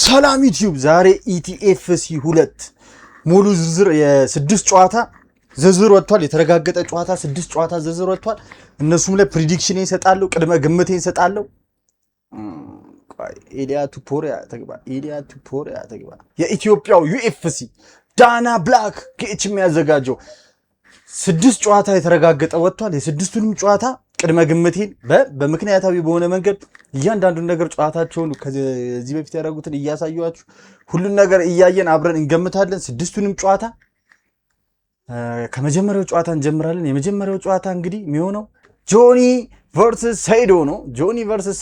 ሰላም ዩቲዩብ ዛሬ ኢቲኤፍሲ 2 ሙሉ ዝርዝር የ6 ጨዋታ ዝርዝር ወጥቷል። የተረጋገጠ ጨዋታ 6 ጨዋታ ዝርዝር ወጥቷል። እነሱም ላይ ፕሪዲክሽን ይሰጣሉ፣ ቅድመ ግምት ይሰጣሉ። ኢሊያ ቱፖሪያ ተግባ የኢትዮጵያው ዩኤፍሲ ዳና ብላክ ኬች የሚያዘጋጀው 6 ጨዋታ የተረጋገጠ ወጥቷል። የስድስቱንም ጨዋታ ቅድመ ግምቴን በምክንያታዊ በሆነ መንገድ እያንዳንዱን ነገር ጨዋታቸውን ከዚህ በፊት ያደረጉትን እያሳዩአችሁ ሁሉን ነገር እያየን አብረን እንገምታለን። ስድስቱንም ጨዋታ ከመጀመሪያው ጨዋታ እንጀምራለን። የመጀመሪያው ጨዋታ እንግዲህ የሚሆነው ጆኒ ቨርሰስ ሰይዶ ነው። ጆኒ ቨርሰስ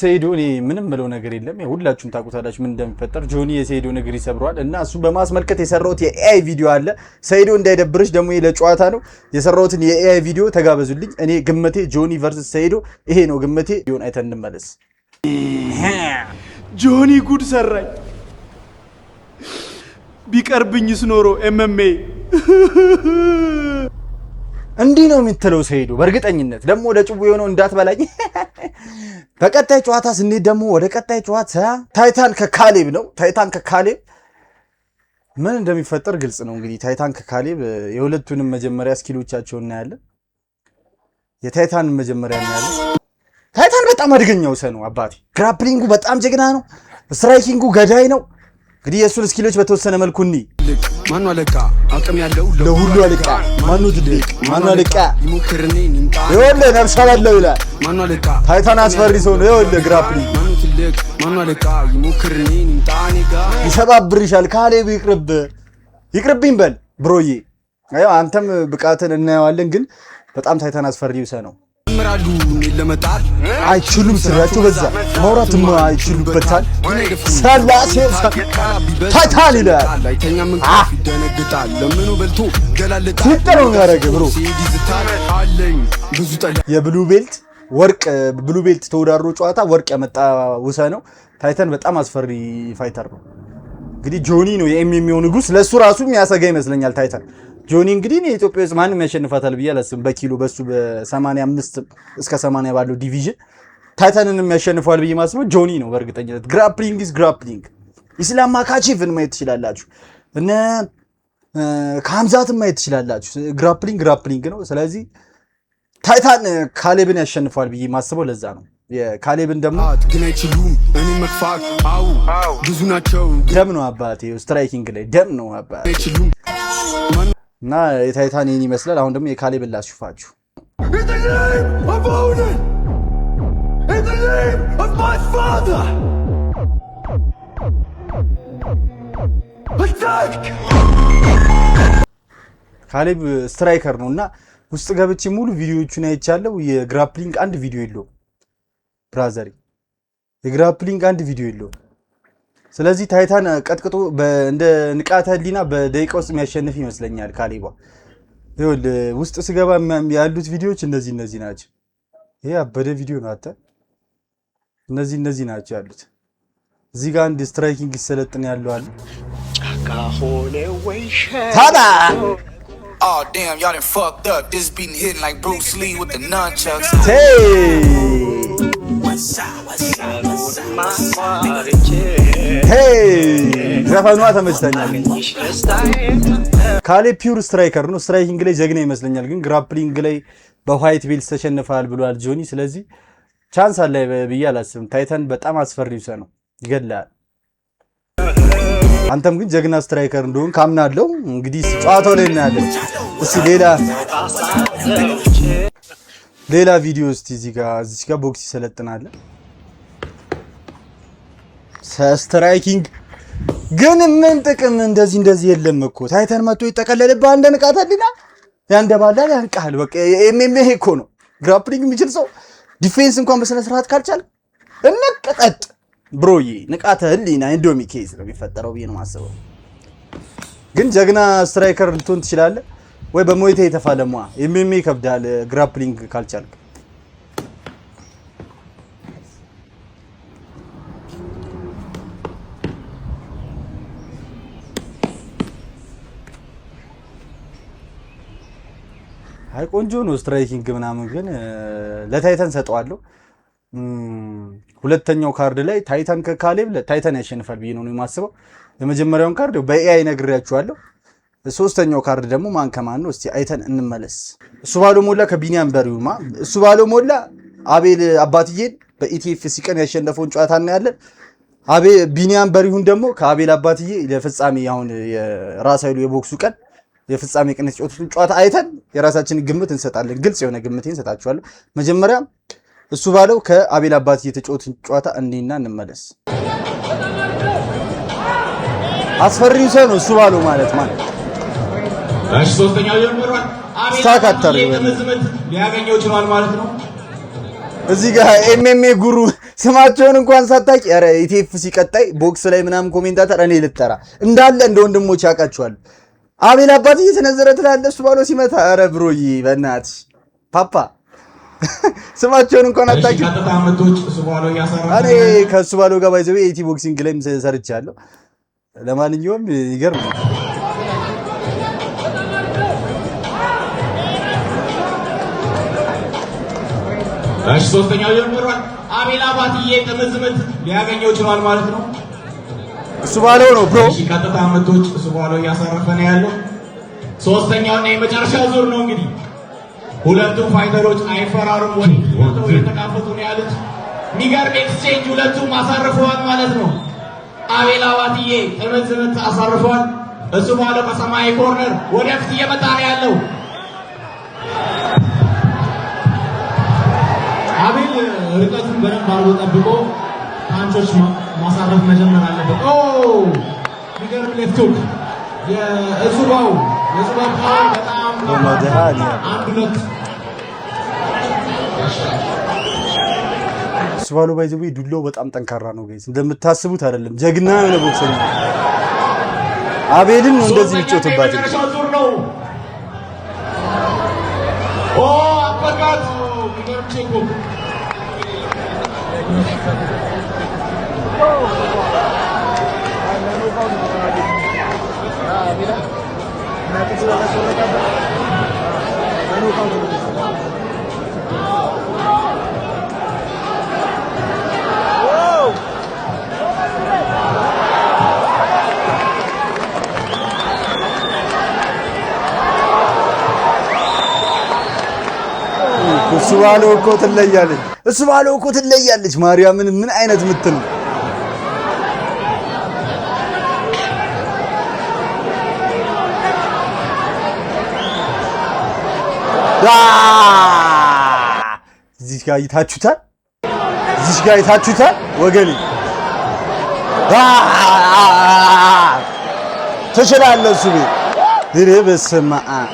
ሰይዶ እኔ ምንም ምለው ነገር የለም። ሁላችሁም ታውቁታላችሁ ምን እንደሚፈጠር። ጆኒ የሰይዶ ነገር ይሰብረዋል እና እሱ በማስመልከት የሰራሁት የኤአይ ቪዲዮ አለ። ሰይዶ እንዳይደብርሽ ደግሞ ለጨዋታ ነው የሰራሁትን የኤአይ ቪዲዮ ተጋበዙልኝ። እኔ ግምቴ ጆኒ ቨርሰስ ሰይዶ ይሄ ነው ግምቴ። ቢሆን አይተን እንመለስ። ጆኒ ጉድ ሰራኝ። ቢቀርብኝስ ኖሮ ኤምኤምኤ እንዲህ ነው የምትለው ሰይዶ በእርግጠኝነት ደግሞ ወደ ጭቡ የሆነው እንዳትበላኝ። በቀጣይ ጨዋታ ስንሄድ ደግሞ ወደ ቀጣይ ጨዋታ ታይታን ከካሌብ ነው። ታይታን ከካሌብ ምን እንደሚፈጠር ግልጽ ነው። እንግዲህ ታይታን ከካሌብ የሁለቱንም መጀመሪያ ስኪሎቻቸውን እናያለን። የታይታንን መጀመሪያ እናያለን። ታይታን በጣም አደገኛው ሰው ነው አባቴ። ግራፕሊንጉ በጣም ጀግና ነው። ስትራይኪንጉ ገዳይ ነው። እንግዲህ የእሱን ስኪሎች በተወሰነ መልኩ እኒ ማኑ አለቃ አቅም ያለው ለሁሉ አለቃ ማኑ ትልቅ ማኑ አለቃ ይኸውልህ ነፍስ አለው ይላል። ማኑ አለቃ ታይታን አስፈሪ ሰው ነው። ይኸውልህ ግራፕሊንግ ማኑ ትልቅ ማኑ አለቃ ይሞክርኔ ንጣኔ ጋር ይሰባብርሻል። ካሌብ ይቅርብኝ በል ብሮዬ። አይ አንተም ብቃትን እናየዋለን፣ ግን በጣም ታይታን አስፈሪው ሰው ነው። ምራሉ ለመጣል አይችሉም። ስራቸው በዛ ማውራትም አይችሉበታል። ሰላሴ ታይታን ይላል። አይተኛም ይደነግጣል። ለምኑ በልቶ ገላለጣ ሲጠረው ያረገ ብሮ አለኝ ብዙ ጠላ የብሉ ቤልት ወርቅ ብሉ ቤልት ተወዳድሮ ጨዋታ ወርቅ ያመጣ ውሰ ነው። ታይታን በጣም አስፈሪ ፋይተር ነው። እንግዲህ ጆኒ ነው የኤምኤምኤው ንጉስ። ለሱ ራሱ የሚያሰጋ ይመስለኛል ታይታን። ጆኒ እንግዲህ የኢትዮጵያ ውስጥ ማንም ያሸንፋታል ብዬ አላስብም። በኪሎ በሱ በ85 እስከ 80 ባለው ዲቪዥን ታይታንንም ያሸንፋል ብዬ ማስበው ጆኒ ነው በእርግጠኝነት። ግራፕሊንግ ኢዝ ግራፕሊንግ። ኢስላም ማካቺቭን ማየት ትችላላችሁ፣ እነ ካምዛትን ማየት ትችላላችሁ። ግራፕሊንግ ነው። ስለዚህ ታይታን ካሌብን ያሸንፋል ብዬ ማስበው ለዛ ነው። የካሌብን ደግሞ ግን አይችሉም እኔ መግፋት አው ብዙ ናቸው። ደም ነው አባቴ። ስትራይኪንግ ላይ ደም ነው አባቴ። አይችሉም እና የታይታን ይህን ይመስላል። አሁን ደግሞ የካሌብን ላስሽፋችሁ። ካሌብ ስትራይከር ነው እና ውስጥ ገብቼ ሙሉ ቪዲዮዎቹን አይቻለሁ። የግራፕሊንግ አንድ ቪዲዮ የለውም ብራዘሪ፣ የግራፕሊንግ አንድ ቪዲዮ የለውም። ስለዚህ ታይታን ቀጥቅጦ እንደ ንቃተ ህሊና በደቂቃ ውስጥ የሚያሸንፍ ይመስለኛል ካሌቧ። ይኸውልህ ውስጥ ስገባ ያሉት ቪዲዮዎች እነዚህ ናቸው። ይሄ አበደ ቪዲዮ ነው። አታ እነዚህ ናቸው ያሉት። እዚህ ጋር አንድ ስትራይኪንግ ይሰለጥን ያለው አለ። ጫካ ሆነ ወይ ታዳ Oh damn, y'all done fucked up. This beat hitting like Bruce Lee with the nunchucks. ዘፈኗ ተመችተኛል። ካሌብ ፒውር ስትራይከር ነው። ስትራይኪንግ ላይ ጀግና ይመስለኛል፣ ግን ግራፕሊንግ ላይ በዋይት ቤልት ተሸንፈዋል ብሏል ጆኒ። ስለዚህ ቻንስ አለ ብዬ አላስብም። ታይታን በጣም አስፈሪው ሰው ነው፣ ይገድላል። አንተም ግን ጀግና ስትራይከር እንደሆን ካምናለሁ። እንግዲህ ጨዋታው ላይ እናያለን። እስቲ ሌላ ቪዲዮ እስቲ እዚህ ጋር ቦክስ ይሰለጥናል። ስትራይኪንግ ግን ምን ጥቅም እንደዚህ የለም እኮ። ታይታን መጥቶ ይጠቀለልብህ አንድ ንቃተ ህሊና ያንደባላል፣ ያንቃል። በቃ ኤምኤምኤ እኮ ነው። ግራፕሊንግ የሚችል ሰው ዲፌንስ እንኳን በስነ ስርዓት ካልቻለ እንቀጠጥ ብሮዬ። ንቃተ ህሊና ኢንዶሚ ኬዝ ነው የሚፈጠረው ብዬ ነው የማስበው። ግን ጀግና ስትራይከር ልትሆን ትችላለህ ወይ በሞይቴ የተፋለሟ። ኤምኤምኤ ይከብዳል ግራፕሊንግ ካልቻልክ። አይ ቆንጆ ነው ስትራይኪንግ ምናምን፣ ግን ለታይታን ሰጠዋለሁ። ሁለተኛው ካርድ ላይ ታይታን ከካሌብ ታይታን ያሸንፋል ብዬ ነው የማስበው። የመጀመሪያውን ካርድ በኤአይ ነግሬያችኋለሁ። ሶስተኛው ካርድ ደግሞ ማን ከማን ነው? እስቲ አይተን እንመለስ። እሱ ባለው ሞላ ከቢኒያም በሪውማ። እሱ ባለው ሞላ አቤል አባትዬን በኢቲኤፍ ሲቀን ያሸነፈውን ጨዋታ እናያለን። ቢኒያም በሪሁን ደግሞ ከአቤል አባትዬ ለፍጻሜ አሁን የራስ ኃይሉ የቦክሱ ቀን የፍጻሜ ቀን የተጫወቱትን ጨዋታ አይተን የራሳችንን ግምት እንሰጣለን። ግልጽ የሆነ ግምት እንሰጣችኋለሁ። መጀመሪያ እሱ ባለው ከአቤል አባትዬ የተጫወቱትን ጨዋታ እንዲና እንመለስ። አስፈሪው ሰው ነው እሱ ባለው ማለት ማለት እሺ ሶስተኛው ጀምሯል። ስታካተር ሊያገኘው ይችላል ማለት ነው። እዚህ ጋር ኤምኤምኤ ጉሩ ስማቸውን እንኳን ሳታቂ ኧረ ኢቲኤፍ ሲቀጣይ ቦክስ ላይ ምናምን ኮሜንታተር እኔ ልጠራ እንዳለ እንደ ወንድሞች ያውቃቸዋል። አቤል አባት እየተነዘረ ትላለህ እሱ ባለው ሲመታ። ኧረ ብሮዬ በእናትሽ ፓፓ ስማቸውን እንኳን አታቂ። እኔ ከእሱ ባለው ጋር ባይዘው ኤቲ ቦክሲንግ ላይም ሰርቻለሁ። ለማንኛውም ይገርም እሺ ሶስተኛው ጀምሯል። አቤል አባትዬ ጥምዝምት ሊያገኘው ይችላል ማለት ነው። እሱ ባለው ነው ብሮ። እሺ ቀጥታ ምቶች እሱ ባለው እያሳረፈ ነው ያለው። ሶስተኛው እና የመጨረሻው ዙር ነው እንግዲህ። ሁለቱም ፋይተሮች አይፈራሩም፣ ወጥተው እየተቃፈቱ ነው ያሉት። የሚገርም ኤክስቼንጅ ሁለቱም አሳርፈዋል ማለት ነው። አቤል አባትዬ ጥምዝምት አሳርፈዋል። እሱ ባለው ከሰማያዊ ኮርነር ወደፊት እየመጣ ነው ያለው። አቤል ርቀቱን በደንብ አድርጎ ጠብቆ ፓንቾች ማሳረፍ መጀመር አለበት። ኦ ሚገርም ሌፍት ሁክ የእሱባው ፓወር በጣም አንድ ሁለት እሱባው ባይዘው ዱላው በጣም ጠንካራ ነው ጋይስ፣ እንደምታስቡት አይደለም። ጀግና የሆነ ቦክሰኛ አቤልን ነው እንደዚህ ይጮትባት። ኦ አበቃት ሚገርም ቼክ እሱ ባለው እኮ ትለያለች። እሱ ባለው እኮ ትለያለች። ማርያምን ምን አይነት ምትል እዚህ ጋር ይታችሁታል። እዚህ ጋር ይታችሁታል ወገኔ። ትችላለህ እሱ ቤት በስመ አብ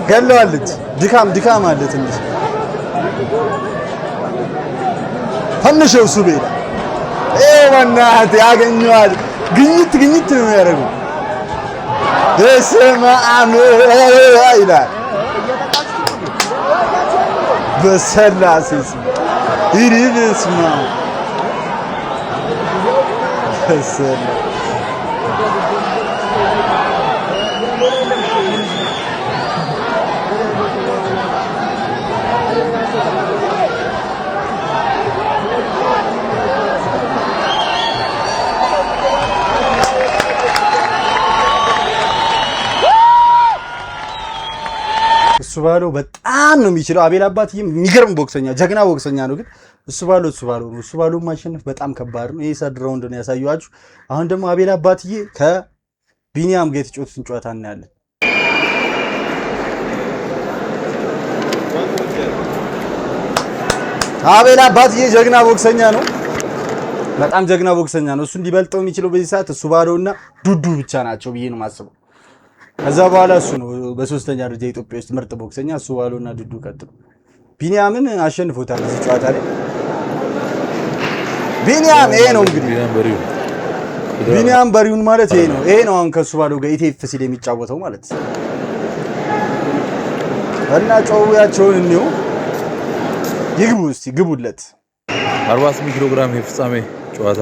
ገለዋለች። ድካም አለ ትንሽ ፈንሸው እሱ ቤት በእናትህ ያገኘዋል። ግኝት ነው የሚያደርገው። በስመ አብ ይላል። በስላሴ ስም ይሪብስማ በስላሴ እሱ ባለው በጣም ነው የሚችለው። አቤል አባትዬ የሚገርም ቦክሰኛ፣ ጀግና ቦክሰኛ ነው። ግን እሱ ባለው ነው። እሱ ባለው ማሸነፍ በጣም ከባድ ነው። ይሄ ሰድ ራውንድ ነው ያሳየኋችሁ። አሁን ደግሞ አቤል አባትዬ ከቢኒያም ጋር የተጫወቱትን ጨዋታ እናያለን። አቤል አባትዬ ጀግና ቦክሰኛ ነው። በጣም ጀግና ቦክሰኛ ነው። እሱ እንዲበልጠው የሚችለው በዚህ ሰዓት እሱ ባለውና ዱዱ ብቻ ናቸው ብዬ ነው የማስበው። ከዛ በኋላ እሱ ነው በሶስተኛ ደረጃ ኢትዮጵያ ውስጥ ምርጥ ቦክሰኛ። እሱ ባለውና ዱዱ ቀጥሎ ቢኒያምን አሸንፎታል እዚህ ጨዋታ ላይ። ቢኒያም ይሄ ነው እንግዲህ ቢኒያም በሪውን ማለት ይሄ ነው። ይሄ ነው አሁን ከሱ ባለው ጋር ኢቲኤፍ ሲል የሚጫወተው ማለት እና ጨዋታቸውን እንየው። ይግቡ እስቲ ግቡለት። 48 ኪሎ ግራም የፍጻሜ ጨዋታ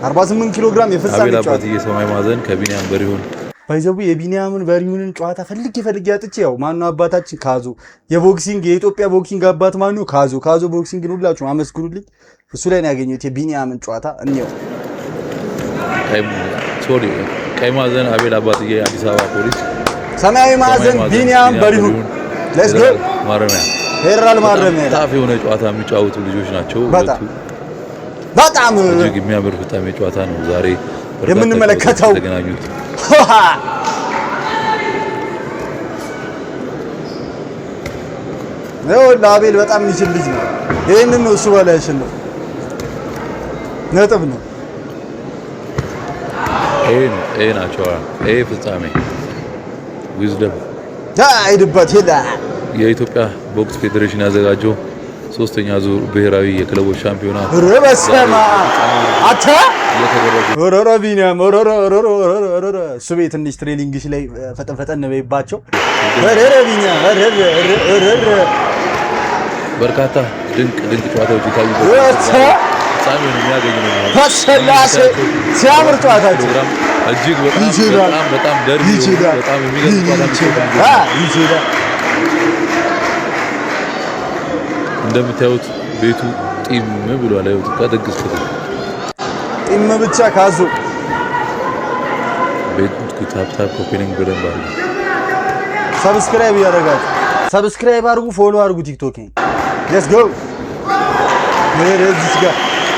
48 ኪሎ ግራም የፍጻሜ ጨዋታ አቤል ሰማይ ማዘን ከቢኒያም በሪውን ባይዘቡ የቢኒያምን በሪውንን ጨዋታ ፈልጌ አጥቼ ያው ማነው አባታችን ካዞ የቦክሲንግ የኢትዮጵያ ቦክሲንግ አባት ማነው ካዞ ቦክሲንግ ሁላችሁም አመስግኑልኝ። እሱ ላይ ነው ያገኘሁት የቢኒያምን ጨዋታ እንየው። ቀይ ማዘን አቤል አባትዬ አዲስ አበባ ፖሊስ፣ ሰማያዊ ማዘን ቢኒያም በሪውን ሌትስ ጎ ማረሚያ ፌደራል ማረሚያ ታፍ የሆነ ጨዋታ የሚጫወቱ ልጆች ናቸው። በጣም እጅግ የሚያምር ፍጻሜ ጨዋታ ነው ዛሬ የምንመለከተው። ተገናኙት አቤል በጣም የሚችል ልጅ ነው። ይሄንን ነው እሱ በላይ ያሸነፈው ነጥብ ነው። ይሄ ናቸው ይሄ ፍጻሜ ዊዝደም አይድበት ሄዳ የኢትዮጵያ ቦክስ ፌዴሬሽን ያዘጋጀው 3ኛ ዙር ብሔራዊ የክለቦች ሻምፒዮና ረበሰማ አታ ወረረ ቢኒያም ወረረ እሱ ቤት ትንሽ ትሬኒንግሽ ላይ ፈጠን ነው በይባቸው። ወረረ ቢኒያም ወረረ በርካታ ድንቅ ጨዋታዎች ይታዩበት ፍጻሜውን የሚያገኙ ነው። ፈሰላሴ ሲያምር ጨዋታቸው እጅግ በጣም ደርቢ በጣም የሚገርም ጨዋታ ይችላል። እንደምታዩት ቤቱ ጢም ብሏል። አይውት ከደግስ ጢም ብቻ ካዙ ቤቱ ታፕ ኮፒሊንግ በደንብ አለ። ሰብስክራይብ ያደርጋችሁ ሰብስክራይብ አድርጉ፣ ፎሎ አድርጉ ቲክቶኬን። ሌትስ ጎ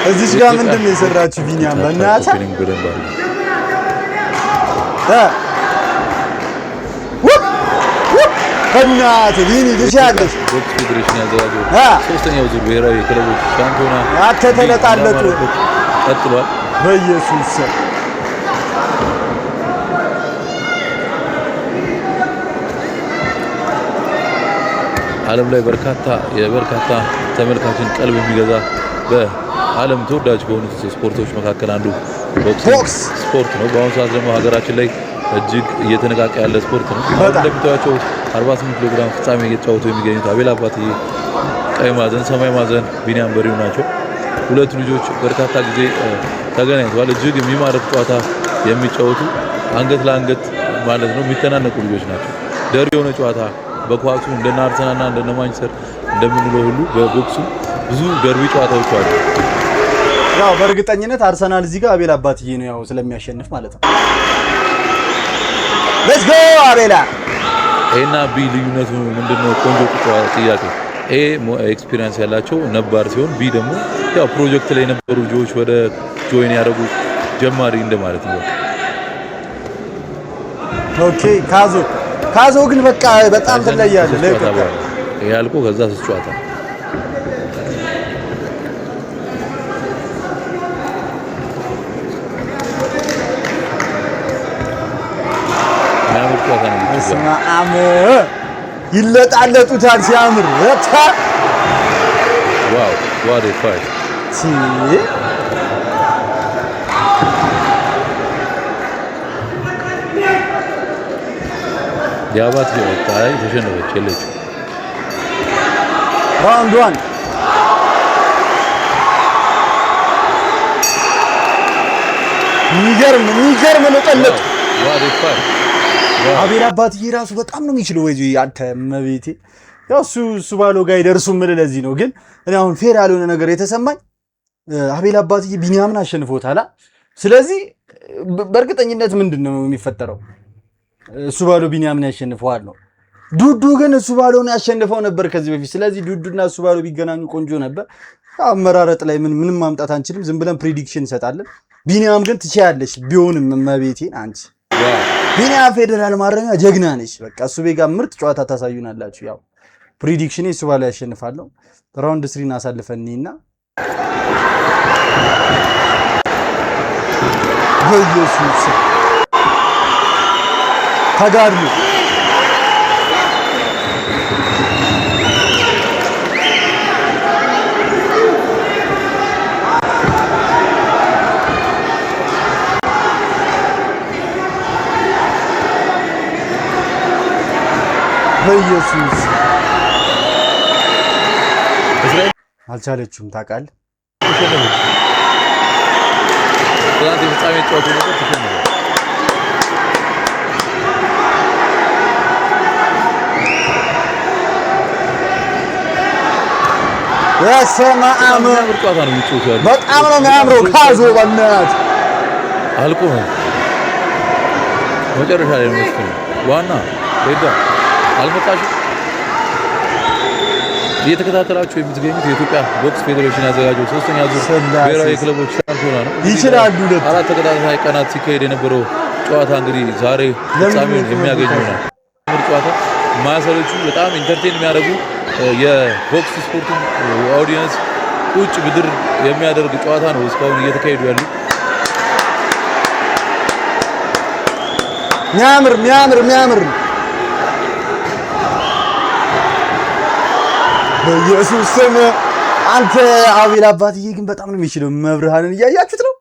እዚች ጋር ምንድን ነው የሰራችሁ ቢኒያም በእናትህ ኮፒሊንግ በደንብ አለ። ከናት ቢኒ ልሻለሽ ቦክስ ፌዴሬሽን ያዘጋጀው 3ኛው ዙር ብሔራዊ የክለቦች ሻምፒዮና ተለጣለጡ ቀጥሏል። በኢየሱስ ስም ዓለም ላይ የበርካታ ተመልካችን ቀልብ የሚገዛ በዓለም ተወዳጅ ከሆኑት ስፖርቶች መካከል አንዱ ቦክስ ስፖርት ነው። በአሁኑ ሰዓት ደግሞ ሀገራችን ላይ እጅግ እየተነቃቀ ያለ ስፖርት ነው። እንደምታዩቸው 48 ኪሎ ግራም ፍጻሜ እየተጫወቱ የሚገኙት አቤል አባትዬ ቀይ ማዘን፣ ሰማይ ማዘን ቢኒያም በሪው ናቸው። ሁለቱ ልጆች በርካታ ጊዜ ተገናኝተዋል። እጅግ የሚማርክ ጨዋታ የሚጫወቱ አንገት ለአንገት ማለት ነው የሚተናነቁ ልጆች ናቸው። ደርቢ የሆነ ጨዋታ በኳሱ እንደነ አርሰናልና እንደነ ማንቸስተር እንደምንለው ሁሉ በቦክሱ ብዙ ደርቢ ጨዋታዎች አሉ። ያው በእርግጠኝነት አርሰናል እዚህ ጋር አቤል አባትዬ ነው ያው ስለሚያሸንፍ ማለት ነው። ሌትስ ጎ አቤላ። ኤና ቢ ልዩነቱ ምንድነው? ቆንጆ ጥያቄ። ኤ ኤክስፒሪየንስ ያላቸው ነባር ሲሆን ቢ ደግሞ ያው ፕሮጀክት ላይ የነበሩ ልጆች ወደ ጆይን ያደረጉ ጀማሪ እንደማለት ነው። ኦኬ ካዞ ግን በቃ በጣም ትለያለህ። ለኢትዮጵያ ይሄ አልቆ ከዛ ጨዋታ ስማአም ይለጣለጡታል ሲያምር ወጣ ዋው ዋት ኤ ፋይት ያባት ይወጣይ ተሸነፈች የለች ራውንድ 1 የሚገርም ነው ጠለጡ ዋት ኤ ፋይት አቤል አባትዬ ራሱ በጣም ነው የሚችለው። ወይ አንተ መቤቴ ያው እሱ ባለው ጋር ይደርሱም ምን ለዚህ ነው። ግን እኔ አሁን ፌር ያልሆነ ነገር የተሰማኝ አቤል አባትዬ ቢኒያምን አሸንፎታል። ስለዚህ በእርግጠኝነት ምንድነው የሚፈጠረው? እሱ ባለው ቢኒያምን ያሸንፈዋል ነው። ዱዱ ግን እሱ ባለውን ያሸንፈው ነበር ከዚህ በፊት። ስለዚህ ዱዱና እሱ ባለው ቢገናኙ ቆንጆ ነበር። አመራረጥ ላይ ምንም ማምጣት አንችልም። ዝም ብለን ፕሬዲክሽን እንሰጣለን። ቢኒያም ግን ትችያለሽ ቢሆንም መቤቴን አንቺ ቢኒያም ፌደራል ማረሚያ ጀግና ነሽ። በቃ እሱ ቤጋ ምርጥ ጨዋታ ታሳዩናላችሁ። ያው ፕሬዲክሽኔ እሱ ባለው ያሸንፋለሁ። ራውንድ 3 እናሳልፈንና በኢየሱስ ተጋድሎ በኢየሱስ አልቻለችም ታውቃለህ ትናንት የፍጻሜ ጨዋታ ነበር ተሸነፈ የሰማአም ጨዋታ ነው የሚጫወቱ ያለው በጣም ነው የሚያምረው ካዞ በእናት አልቆ መጨረሻ ላይ ነው መስከረ ዋና ሄዳ አልመጣሽም እየተከታተላችሁ የምትገኙት የኢትዮጵያ ቦክስ ፌዴሬሽን ያዘጋጀው ሶስተኛ ዙር ብሔራዊ ክለቦች ሻምፒዮና ነው ይችላሉ አራት ተከታታይ ቀናት ሲካሄድ የነበረው ጨዋታ እንግዲህ ዛሬ ፍጻሜውን የሚያገኘው ነው ጨዋታ ማሰሎቹ በጣም ኢንተርቴን የሚያደርጉ የቦክስ ስፖርት ኦዲየንስ ቁጭ ብድር የሚያደርግ ጨዋታ ነው እስካሁን እየተካሄዱ ያሉ ሚያምር በኢየሱስ ስም አንተ አቤል አባትዬ ግን በጣም ነው የሚችለው መብርሃንን እያያችሁት ነው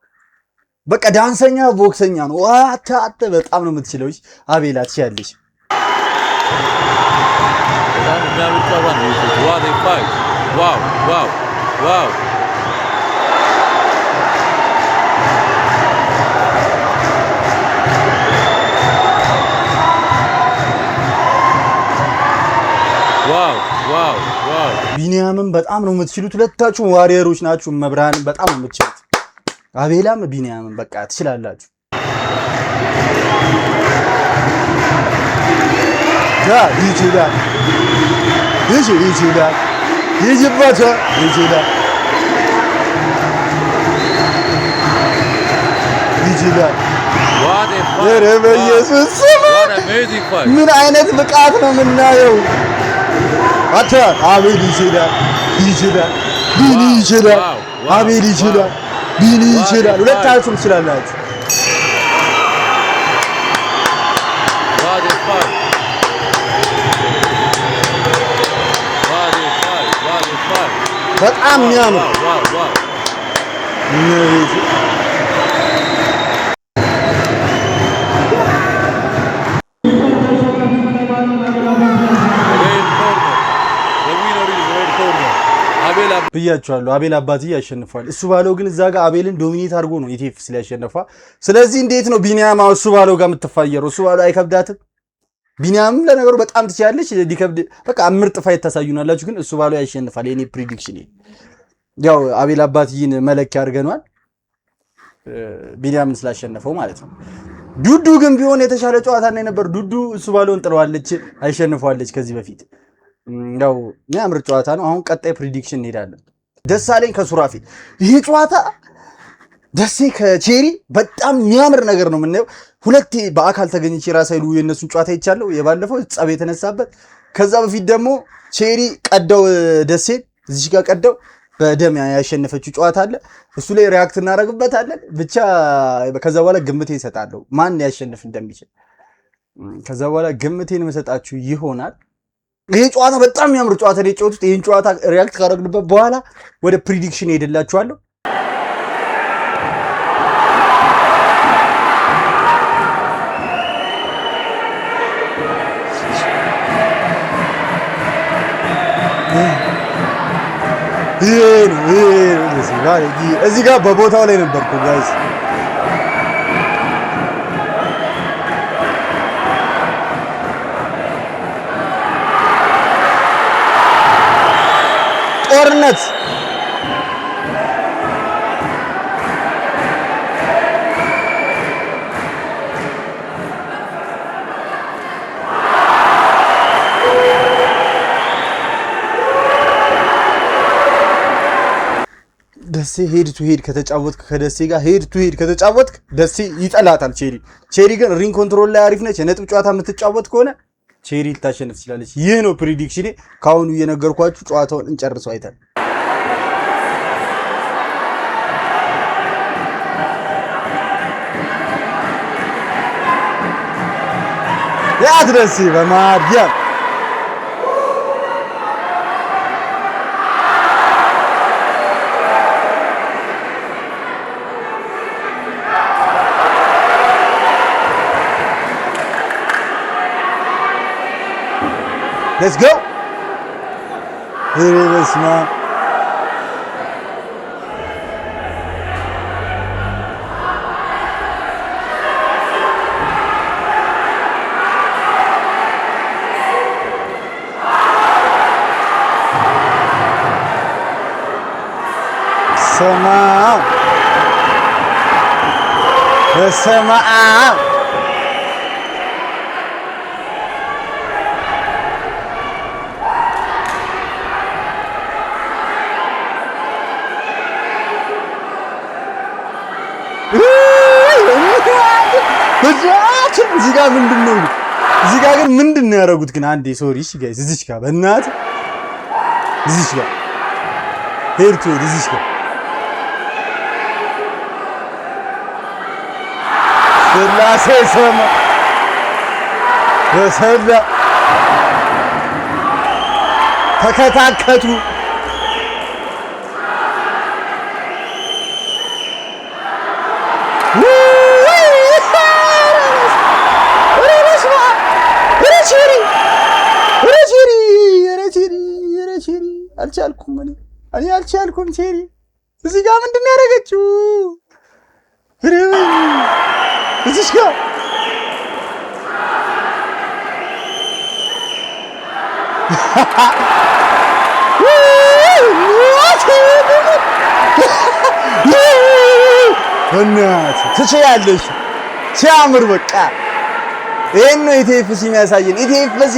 በቃ ዳንሰኛ ቦክሰኛ ነው አታ በጣም ነው የምትችለው አቤላ ትችያለሽ በጣም የሚያምር ጨዋታ ነው ዋው ፋይት ዋው ቢኒያምን በጣም ነው የምትችሉት ሁለታችሁ ዋሪየሮች ናችሁ መብርሃንን በጣም ነው የምትችሉት አቤላም ቢኒያምን በቃ ትችላላችሁ ይችላል በኢየሱስ ምን አይነት ብቃት ነው የምናየው አታ አቤል ይችላል ቢኒ ይችላል አቤል ይችላል ቢኒ ይችላል ሁለታችሁም ትችላላችሁ በጣም የሚያምር ብያቸዋለሁ አቤል አባትዬ ያሸንፋል እሱ ባለው ግን እዛ ጋር አቤልን ዶሚኔት አድርጎ ነው ኢቲኤፍ ስለያሸነፋ ስለዚህ እንዴት ነው ቢኒያም እሱ ባለው ጋር የምትፋየረው እሱ ባለው አይከብዳትም ቢኒያም ለነገሩ በጣም ትችያለሽ ሊከብድ በቃ ምርጥ ፋይት ታሳዩናላችሁ ግን እሱ ባለው ያሸንፋል የኔ ፕሪዲክሽን ያው አቤል አባትዬን መለኪያ አድርገናል ቢኒያምን ስላሸነፈው ማለት ነው ዱዱ ግን ቢሆን የተሻለ ጨዋታ ነው ነበር ዱዱ እሱ ባለውን ጥለዋለች አይሸንፈዋለች ከዚህ በፊት ያው የሚያምር ጨዋታ ነው አሁን ቀጣይ ፕሪዲክሽን እንሄዳለን ደሳለኝ ከሱራፌል ይሄ ጨዋታ ደሴ ከቼሪ በጣም የሚያምር ነገር ነው የምናየው ሁለቴ በአካል ተገኝቼ ራሳይሉ የነሱን ጨዋታ ይቻለው የባለፈው ጸብ የተነሳበት ከዛ በፊት ደግሞ ቼሪ ቀደው ደሴ እዚህ ጋር ቀደው በደም ያሸነፈችው ጨዋታ አለ እሱ ላይ ሪአክት እናደርግበታለን ብቻ ከዛ በኋላ ግምቴን እሰጣለሁ ማን ያሸንፍ እንደሚችል ከዛ በኋላ ግምቴን መሰጣችሁ ይሆናል ይሄ ጨዋታ በጣም የሚያምር ጨዋታ ነው የጨዋቱት ይሄን ጨዋታ ሪአክት ካደረግንበት በኋላ ወደ ፕሪዲክሽን ሄደላችኋለሁ እዚህ ጋር በቦታው ላይ ነበርኩ ጋይስ ጦርነት ደሴ ሄድ ቱ ሄድ ከተጫወትክ ከደሴ ጋር ሄድ ቱ ሄድ ከተጫወትክ ደሴ ይጠላታል ቼሪ ግን ሪንግ ኮንትሮል ላይ አሪፍ ነች የነጥብ ጨዋታ የምትጫወት ከሆነ ቼሪ ልታሸንፍ ትችላለች ይህ ነው ፕሪዲክሽኔ ካሁኑ እየነገርኳችሁ ጨዋታውን እንጨርሰው አይተን ያት ደሴ በማርያም ሌትስ ጎ በስመ አብ በስመ አብ እዚህ ጋር ምንድን ነው? እዚህ ጋር ግን ምንድን ነው ያደረጉት? ግን አንዴ ሶሪ እሺ ጋይስ፣ እዚች ጋር በእናትህ እዚች ጋር ሄድኩ እዚች ጋር ስላሴ ስም በሰላ ተከታከቱ። አልቻልኩም እኔ አልቻልኩም። ቼሪ እዚህ ጋር ምንድን ነው ያደረገችው? እዚህ ጋር በእናትህ ትችያለሽ። ሲያምር በቃ ይሄን ነው ኢቲኤፍሲ የሚያሳየን። ኢቲኤፍሲ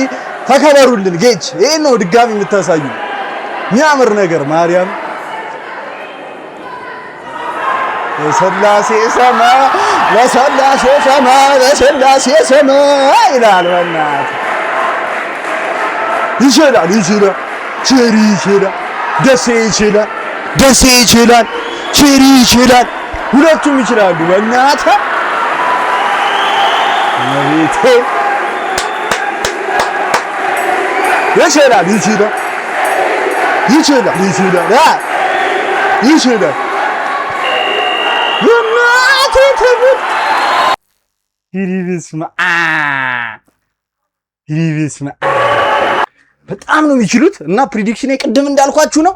ተከበሩልን ጌች። ይሄን ነው ድጋሚ የምታሳዩ የሚያምር ነገር ማርያም ለስላሴ ሰማ ለስላሴ ሰማ ለስላሴ ሰማ ይላል። በእናትህ ይችላል ይችላል። ቼሪ ይችላል። ደሴ ይችላል። ደሴ ይችላል። ቼሪ ይችላል። ሁለቱም ይችላሉ። በእናትህ ነቢቴ ይችላል ይችላል ይችላል ይችላል ይችላል። በጣም ነው የሚችሉት እና ፕሪዲክሽን ቅድም እንዳልኳችሁ ነው።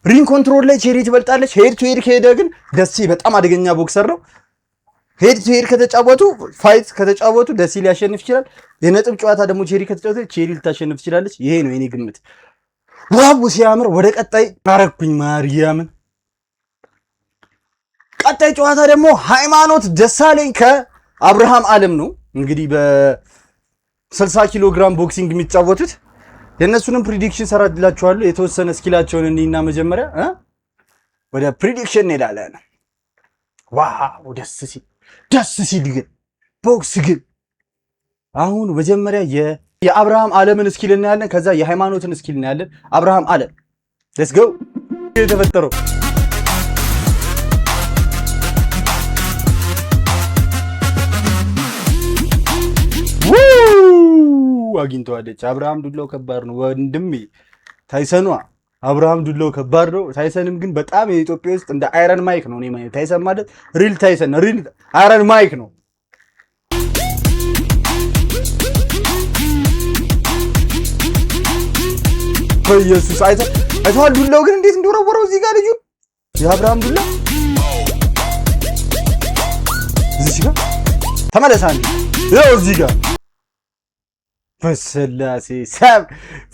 ሪንግ ኮንትሮል ላይ ቼሪ ትበልጣለች። ሄድ ቱ ሄድ ከሄደ ግን ደሴ በጣም አደገኛ ቦክሰር ነው። ሄድ ቱ ሄድ ከተጫወቱ ፋይት ከተጫወቱ ደሴ ሊያሸንፍ ይችላል። የነጥብ ጨዋታ ደግሞ ቼሪ ከተጫወተ ቼሪ ልታሸንፍ ትችላለች። ይሄ ነው የኔ ግምት። ዋው ሲያምር። ወደ ቀጣይ አረኩኝ ማርያምን። ቀጣይ ጨዋታ ደግሞ ሃይማኖት ደሳለኝ ከአብርሃም አለም ነው። እንግዲህ በ60 ኪሎ ግራም ቦክሲንግ የሚጫወቱት የእነሱንም ፕሪዲክሽን ሰራላችኋለሁ። የተወሰነ ስኪላቸውን እንዲና መጀመሪያ ወደ ፕሪዲክሽን እንሄዳለን። ዋው ደስ ሲል ግን ቦክስ ግን አሁን መጀመሪያ የአብርሃም አለምን ስኪል እናያለን። ከዛ የሃይማኖትን ስኪል እናያለን። አብርሃም አለም ሌትስ ጎ የተፈጠረው አግኝተዋለች። አብርሃም ዱላው ከባድ ነው ወንድሜ። ታይሰኗ አብርሃም ዱላው ከባድ ነው። ታይሰንም ግን በጣም የኢትዮጵያ ውስጥ እንደ አይረን ማይክ ነው። እኔ ማለት ታይሰን ማለት ሪል ታይሰን ሪል አይረን ማይክ ነው። በኢየሱስ አይተዋል። ዱላው ግን እንዴት እንደወረወረው እዚህ ጋር ልጁ የአብርሃም ዱላ እዚህ ጋር ተመለሳን። ይኸው እዚህ ጋር በስላሴ ሰብ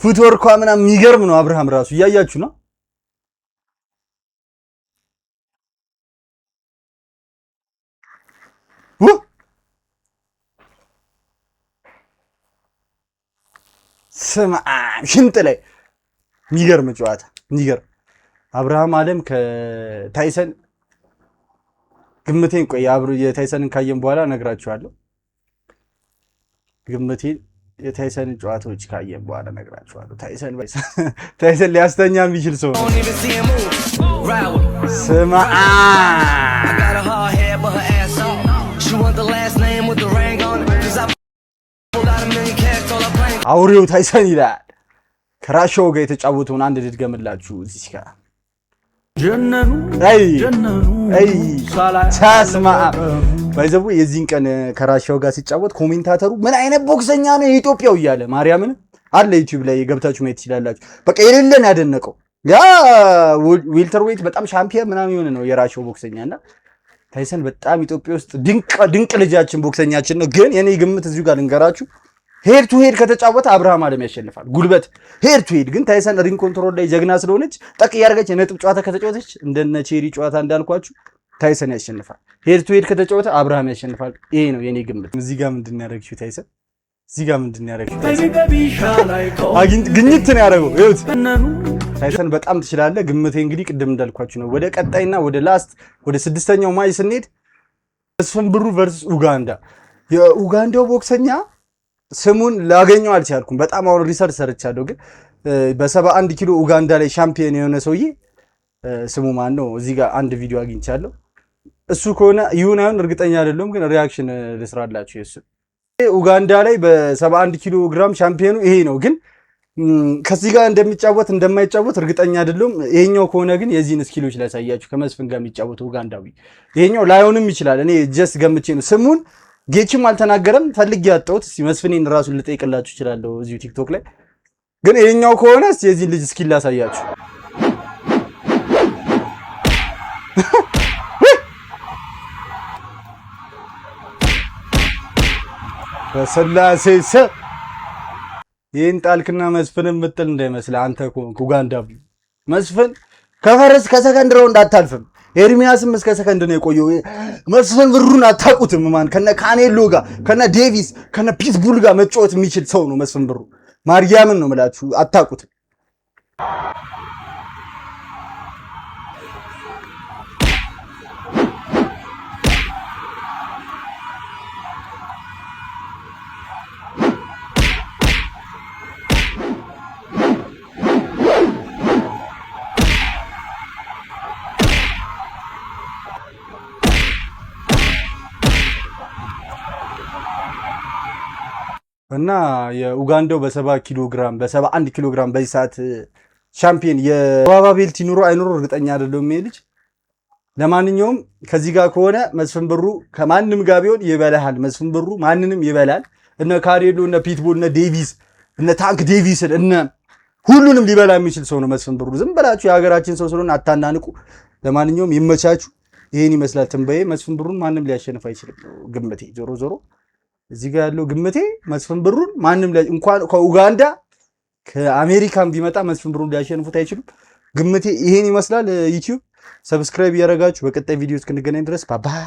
ፉትወርኳ ምናምን የሚገርም ነው። አብርሃም ራሱ እያያችሁ ነው። ስማ ሽንጥ ላይ የሚገርም ጨዋታ የሚገርም አብርሃም አለም ከታይሰን ግምቴን ቆይ የታይሰንን ካየን በኋላ እነግራችኋለሁ። ግምቴን የታይሰንን ጨዋታዎች ካየን በኋላ እነግራችኋለሁ። ታይሰን ሊያስተኛ የሚችል ሰው ነው። ስማ አውሬው ታይሰን ይላል። ከራሻው ጋር የተጫወተውን አንድ ልድገምላችሁ። እዚህ ጋር ሳስማ ባይዘቡ የዚህን ቀን ከራሻው ጋር ሲጫወት ኮሜንታተሩ ምን አይነት ቦክሰኛ ነው የኢትዮጵያው እያለ ማርያምን አለ ዩቲዩብ ላይ ገብታችሁ ማየት ትችላላችሁ። በቃ የሌለን ያደነቀው ያ ዌልተር ዌይት በጣም ሻምፒዮን ምናምን የሆነ ነው የራሽያው ቦክሰኛና ታይሰን በጣም ኢትዮጵያ ውስጥ ድንቅ ልጃችን ቦክሰኛችን ነው። ግን የኔ ግምት እዚሁ ጋር ልንገራችሁ፣ ሄድ ቱ ሄድ ከተጫወተ አብርሃም አለም ያሸንፋል። ጉልበት ሄድ ቱ ሄድ ግን ታይሰን ሪንግ ኮንትሮል ላይ ጀግና ስለሆነች ጠቅ እያደረገች የነጥብ ጨዋታ ከተጫወተች እንደነ ቼሪ ጨዋታ እንዳልኳችሁ ታይሰን ያሸንፋል። ሄድ ቱ ሄድ ከተጫወተ አብርሃም ያሸንፋል። ይሄ ነው የኔ ግምት። እዚህ ጋር ምንድን ነው ያደረግሽው ታይሰን? እዚህ ጋር ምንድን ነው ያደረግሽው ታይሰን? ግኝት ነው ያደረገው። ይኸውት ታይሰን በጣም ትችላለህ። ግምቴ እንግዲህ ቅድም እንዳልኳችሁ ነው። ወደ ቀጣይና ወደ ላስት ወደ 6ኛው ማይ ስንሄድ መስፍን ብሩ ቨርሰስ ኡጋንዳ። የኡጋንዳው ቦክሰኛ ስሙን ላገኘው አልቻልኩም። በጣም አሁን ሪሰርች ሰርቻለሁ፣ ግን በ71 ኪሎ ኡጋንዳ ላይ ሻምፒዮን የሆነ ሰውዬ ስሙ ማን ነው? እዚህ ጋር አንድ ቪዲዮ አግኝቻለሁ። እሱ ከሆነ ይሁን አይሁን እርግጠኛ አይደለሁም፣ ግን ሪያክሽን ልስራላችሁ። የሱ ኡጋንዳ ላይ በ71 ኪሎ ግራም ሻምፒዮኑ ይሄ ነው። ግን ከዚህ ጋር እንደሚጫወት እንደማይጫወት እርግጠኛ አይደለሁም። ይሄኛው ከሆነ ግን የዚህን ስኪሎች ላሳያችሁ። ከመስፍን ጋር የሚጫወት ኡጋንዳዊ ይሄኛው ላይሆንም ይችላል። እኔ ጀስት ገምቼ ነው። ስሙን ጌችም አልተናገረም፣ ፈልጌ ያጣሁት። እስቲ መስፍኔን ራሱን ልጠይቅላችሁ እችላለሁ እዚሁ ቲክቶክ ላይ። ግን ይሄኛው ከሆነ እስቲ የዚህን ልጅ ስኪል ላሳያችሁ። በስላሴ ስም ይህን ጣልክና መስፍንን ምጥል እንዳይመስል አንተ ኡጋንዳዊ። መስፍን ከፈረስ ከሰከንድ ራውንድ አታልፍም። ኤርሚያስም እስከ ሰከንድ ነው የቆየው። መስፍን ብሩን አታውቁትም። ማን ከነ ካኔሎ ጋር ከነ ዴቪስ ከነ ፒትቡል ጋር መጫወት የሚችል ሰው ነው መስፍን ብሩ። ማርያምን ነው የምላችሁ፣ አታውቁትም። እና የኡጋንዳው በ70 ኪሎ ግራም በ71 ኪሎ ግራም በዚህ ሰዓት ሻምፒዮን የባባ ቤልት ይኑሮ አይኑሮ እርግጠኛ አይደለሁም ይሄ ልጅ። ለማንኛውም ከዚህ ጋር ከሆነ መስፍን ብሩ ከማንም ጋር ቢሆን ይበላል። መስፍን ብሩ ማንንም ይበላል። እነ ካሬሎ እነ ፒትቡል እነ ዴቪስ እነ ታንክ ዴቪስን እነ ሁሉንም ሊበላ የሚችል ሰው ነው መስፍን ብሩ። ዝም ብላችሁ የሀገራችን ሰው ስለሆነ አታናንቁ። ለማንኛውም ይመቻችሁ። ይሄን ይመስላል ትንበዬ። መስፍን ብሩን ማንም ሊያሸንፍ አይችልም ግምቴ። ዞሮ ዞሮ እዚህ ጋር ያለው ግምቴ መስፍን ብሩን ማንም እንኳን ከኡጋንዳ ከአሜሪካን ቢመጣ መስፍን ብሩን ሊያሸንፉት አይችሉም። ግምቴ ይሄን ይመስላል። ዩቲዩብ ሰብስክራይብ ያደረጋችሁ በቀጣይ ቪዲዮ እስክንገናኝ ድረስ ባባይ